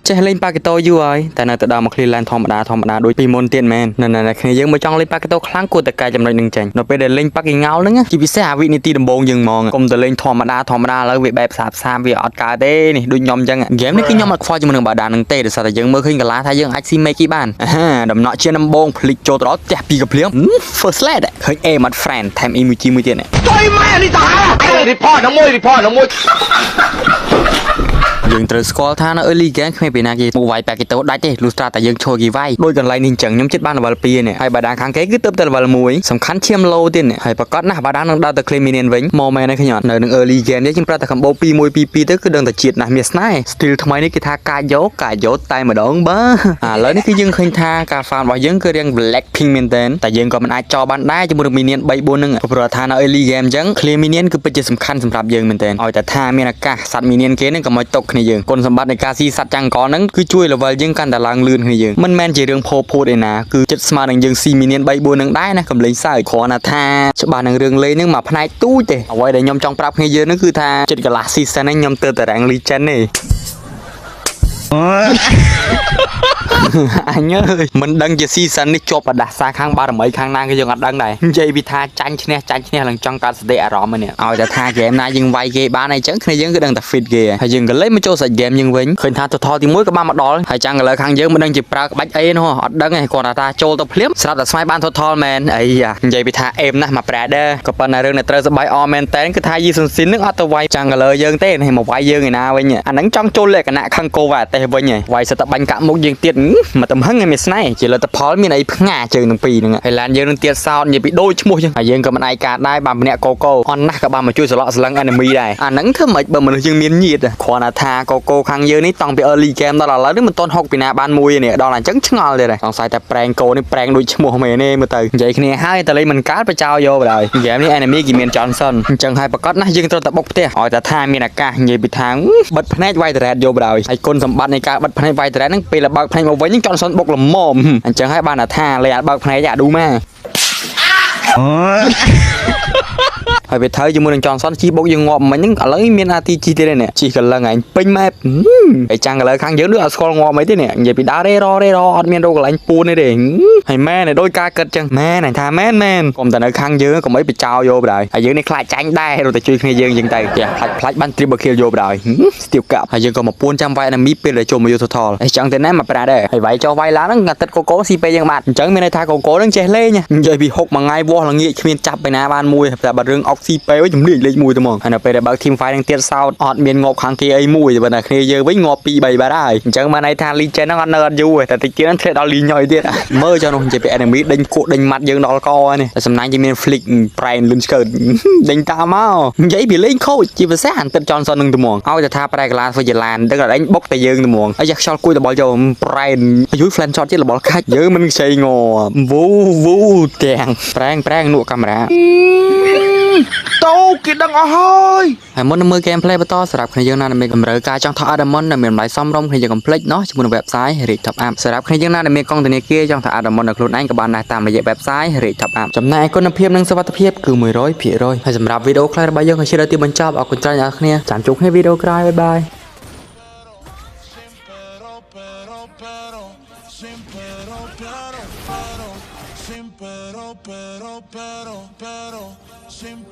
ចេះលេងប៉ាកេតូយូរហើយតែនៅទៅដល់មកឃ្លីឡែនធម្មតាដូចពីមុនទៀតមែននៅគ្នាយើងមកចង់លេងប៉ាកេតូខ្លាំងគួរតែកាយចំណុចនឹងចាញ់នៅពេលដែលលេងប៉ាកេងោលហ្នឹងជាពិសេសអាវិនាទីដំបូងយើងហ្មងកុំទៅលេងធម្មតាឥឡូវវាបែបសាបវាអត់កើតទេនេះដូចខ្ញុំអញ្ចឹងហ្គេមនេះគឺខ្ញុំអត់ខ្វល់ជាមួយនឹងបាដានឹងទេដោយសារតែយើងមើលឃើញកន្លះថាយើងអាចស៊ីមេគីបានដំណក់ជាដំបងភ្លេចចូលទៅដល់ផ្ទះពីកាភ្លៀង first slide ឃើញ aim at friend ថែម emoji មួយទៀតនេះទៅម៉ែនេះតា report ណាមួយយើងត្រូវស្គាល់ថានៅ early game គ្មានពីណាគេមកវាយប៉ាកេតូដាច់ទេលុះត្រាតែយើងឈរគេវាយដូចកន្លែងនេះអញ្ចឹងខ្ញុំចិត្តបាន level 2នេះហើយបាដាខាងគេគឺទៅតែ level 1សំខាន់ឈាម low ទៀតនេះហើយប្រកាសណាស់បាដានឹងដើរទៅ claim minion វិញមកមែនទេខ្ញុំនៅនឹង early game នេះខ្ញុំប្រាប់តែ combo 2-1-2-2 ទៅគឺដឹងតែជាតិណាស់មានស្នេហ៍ skill ថ្មីនេះគេថាការយកតែម្ដងបើឥឡូវនេះគឺយើងឃើញថាការ farm របស់យើងគឺរៀង black pink មែនតើតែយើងក៏មិនអាចចោលបានដែរជាមួយនឹង minion 3-4 ហ្នឹងព្រោះថានៅ early game អញ្ចឹង claim minion គឺពិតជាសំខាន់សម្រាប់យើងមែនតើឲ្យតែថាមានឱកាសសัตว์ minion គេនឹងក៏មកຕົកគ្នាយើងគុណសម្បត្តិនៃការស៊ីសัตว์ចាំងកហ្នឹងគឺជួយ level យើងកាន់តែឡើងលឿនគ្នាយើងមិនមែនជារឿងផោភូតឯណាគឺចិត្តស្មើនឹងយើងស៊ី minion 3-4 ហ្នឹងដែរណាកំលេងសើចគ្រាន់តែថាច្បាស់នឹងរឿងលេងហ្នឹងមកផ្នែកទូចទេអ្វីដែលខ្ញុំចង់ប្រាប់គ្នាយើងហ្នឹងគឺថាចិត្តកន្លះ season ហ្នឹងខ្ញុំទៅតែ rank legend ទេអញអើយមិនដឹងជា season នេះជាប់បដាសាខាងបារមីខាងណាគេយើងអត់ដឹងដែរនិយាយពីថាចាញ់ឈ្នះឡើងចង់កើតសតិអារម្មណ៍នេះឲ្យតែថា game ណាយើងវាយគេបានអីចឹងគ្នាយើងគឺដឹងតែ fit គេហើយយើងក៏លេងមកចូលសាច់ game យើងវិញឃើញថា total ទី1ក៏បានមកដល់ហើយចាំងឥឡូវខាងយើងមិនដឹងជាប្រើក្បាច់អីនោះអត់ដឹងទេគាត់ថាចូលទៅភ្លាមស្រាប់តែស្មៃបាន total មែនអីយ៉ានិយាយពីថា aim ណាស់មក Prader ក៏ប៉ុន្តែរឿងដែលត្រូវសបាយអមែនតែនគឺថាយីសុនស៊ីននឹងអត់ទៅវាយចាំងឥឡូវយើងទេនេះមកវាយយើងឯណាវិញអាហ្នឹងចង់ចូលលក្ខណៈខឹងគោវ៉ាទេវិញហើយវាយសិតតែបាញ់កាក់មុខយើងទៀតមកទំហឹងឯមានស្នេហ៍ជាលទ្ធផលមានអីផ្ងាជើងទាំងពីរហ្នឹងហើយឡានយើងនឹងទៀតសោតនិយាយពីដូចឈ្មោះចឹងហើយយើងក៏មិនអាចការដែរបានម្នាក់កូកូអន់ណាស់ក៏បានមកជួយសឡក់ស្លឹង enemy ដែរអាហ្នឹងធ្វើម៉េចបើមនុស្សយើងមានញាតគ្រាន់តែថាកូកូខាងយើងនេះតង់ពី early game ដល់ឥឡូវនេះមិនទាន់ហុកពីណាបានមួយនេះដល់អញ្ចឹងឆ្ងល់ទៀតសង្ស័យតែប្រេងកូនេះប្រេងដូចឈ្មោះមែនទេមើលទៅនិយាយគ្នាហើយតែលេងមិនកើតបចោយកបណ្ដោយហ្គេមនេះ enemy គេមាន Johnson អញ្ចឹងហើយប្រកាសណាស់យើងត្រូវតែបុកផ្ទះឲ្យតែថាមានឱកាសនិយាយពីថាបិទភ្នែកវាយ Red យកបណ្ដោយហើយគុណសម្បត្តិនៃការបិទភ្នែកវាយ Red ហ្នឹងពេលបើកភ្នែកមកវិញ Johnson បុកល្មមអញ្ចឹងហើយបានថាលេអាបើកភ្នែកអាឌូម៉ាហើយវាត្រូវជាមួយនឹងចង់សនជីបុកយើងងាប់មិញហ្នឹងឥឡូវមានអាទីជីទៀតនេះជីកលឹងឯងពេញម៉ែហើយចាំងឥឡូវខាងយើងដូចអត់ស្គាល់ងាប់អីទេនេះនិយាយពីដើររេរអត់មានរោគកន្លែងពួនទេហើយមែនឯដូចការគិតចឹងមែនឯថាមែនកុំតែនៅខាងយើងកុំអីបចោយកបណ្ដោយហើយយើងនេះខ្លាចចាញ់ដែររត់តែជួយគ្នាយើងចឹងទៅផ្លាច់បាន triple kill យកបណ្ដោយស្ទាបកាប់ហើយយើងក៏មកពួនចាំវាយ enemy ពេលដែលចូលមកយក total អញ្ចឹងទៅណាមកប្រាដែរហើយវាយចោវាយឡើងហ្នឹងអាទិតកូកូស៊ីពេលយើងបាត់អញ្ចឹងមានន័យថាកូកូហ្នឹងចេះលេងនិយាយពីហុកមួយថ្ងៃវាស់ល្ងាចគ្មានចាប់ไปណាបានមួយតែបើរឿងអុកស៊ីពេលជំនាញលេខ1ទៅហ្មងហើយនៅពេលដែលបើក team fight នឹងទៀតសោតអត់មានងាប់ខាងគេអីមួយតែបើតែគ្នាយើងវិញងាប់ 2-3 បាត់ហើយអញ្ចឹងបានន័យថា legend ហ្នឹងអត់នៅអត់យូរទេតែតិចទៀតហ្នឹងធ្លាក់ដល់លីញយទៀតមើលចុះនោះនិយាយពី enemy ដេញគក់ដេញម៉ាត់យើងដល់កនេះតែសំណាញ់ជាមាន flick ប្រែនលឿនឆ្កើតដេញតាមមកនិយាយពីលេងខូចជាភាសាអានទឹក Johnson នឹងទៅហ្មងឲ្យតែថាប្រែកលាធ្វើជាឡានដឹងតែដេញបុកតែយើងទៅហ្មងហើយយ៉ាខ្យល់គួយរបស់យកប្រែនយូរ flank shot ជារបស់ខាច់យើងមិនខ្ចីងវូទាំងប្រែងនួកកាមេរ៉ាតោគេដឹងអស់ហើយមុននឹងមើល gameplay បន្តសម្រាប់គ្នាយើងណាមានកម្រើការចង់ថត Adamon ដែលមានតម្លៃសមរម្យគ្នាយើងកុំភ្លេចណោះជាមួយនឹង website Rate Top Up សម្រាប់គ្នាយើងណាដែលមានកងធនាគារចង់ថត Adamon នៅខ្លួនឯងក៏បានដែរតាមរយៈ website Rate Top Up ចំណាយគុណភាពនិងសុវត្ថិភាពគឺ 100% ហើយសម្រាប់វីដេអូខ្លីរបស់យើងក៏ជាទីបញ្ចប់អរគុណច្រើនអ្នកគ្នាចាំជួបគ្នាវីដេអូក្រោយបាយបាយPero, sin